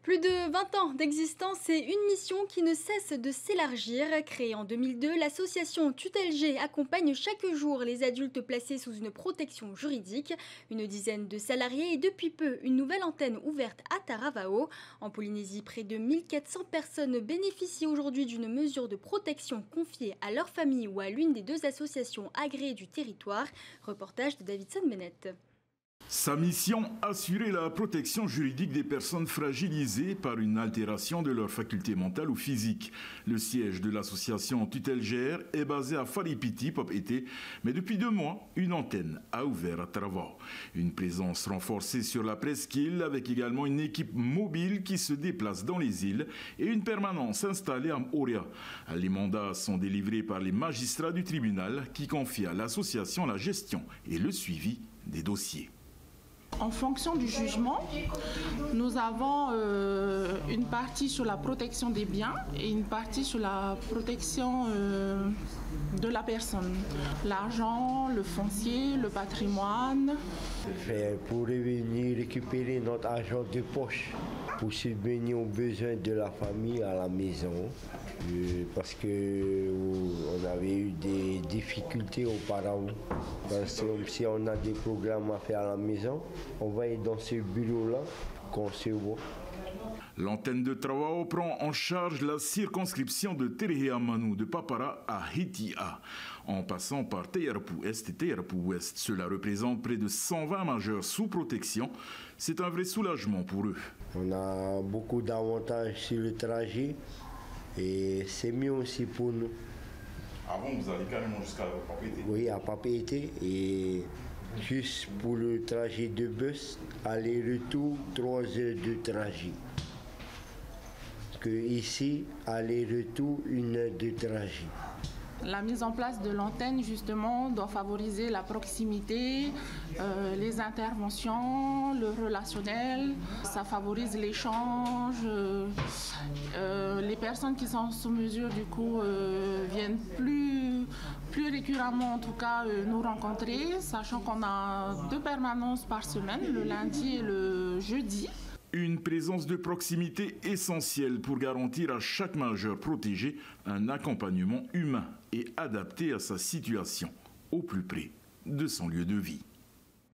Plus de 20 ans d'existence et une mission qui ne cesse de s'élargir. Créée en 2002, l'association Tutelle-G accompagne chaque jour les adultes placés sous une protection juridique. Une dizaine de salariés et depuis peu, une nouvelle antenne ouverte à Taravao. En Polynésie, près de 1400 personnes bénéficient aujourd'hui d'une mesure de protection confiée à leur famille ou à l'une des deux associations agréées du territoire. Reportage de Davidson Bennett. Sa mission, assurer la protection juridique des personnes fragilisées par une altération de leur faculté mentale ou physique. Le siège de l'association Tutelle-G est basé à Wharipiti, Papeete, mais depuis 2 mois, une antenne a ouvert à Taravao. Une présence renforcée sur la presqu'île avec également une équipe mobile qui se déplace dans les îles et une permanence installée à Moorea. Les mandats sont délivrés par les magistrats du tribunal qui confient à l'association la gestion et le suivi des dossiers. En fonction du jugement, nous avons une partie sur la protection des biens et une partie sur la protection de la personne. L'argent, le foncier, le patrimoine. Pour revenir récupérer notre argent de poche pour subvenir aux besoins de la famille à la maison. Parce qu'on avait eu des difficultés auparavant. Si on a des programmes à faire à la maison, on va aller dans ce bureau-là qu'on se voit. L'antenne de Taravao prend en charge la circonscription de Tereheamanu de Papara à Hitia, en passant par Teyarapu Est et Teyarapu Ouest. Cela représente près de 120 majeurs sous protection. C'est un vrai soulagement pour eux. On a beaucoup d'avantages sur le trajet et c'est mieux aussi pour nous. Avant, vous allez carrément jusqu'à Papeete? Oui, à Papeete, et juste pour le trajet de bus, aller-retour, 3 heures de trajet. Que ici, aller-retour, 1 heure de trajet. La mise en place de l'antenne, justement, doit favoriser la proximité, les interventions, le relationnel. Ça favorise l'échange. Les personnes qui sont sous mesure, du coup, viennent plus récurremment, en tout cas, nous rencontrer, sachant qu'on a 2 permanences par semaine, le lundi et le jeudi. Une présence de proximité essentielle pour garantir à chaque majeur protégé un accompagnement humain et adapté à sa situation, au plus près de son lieu de vie.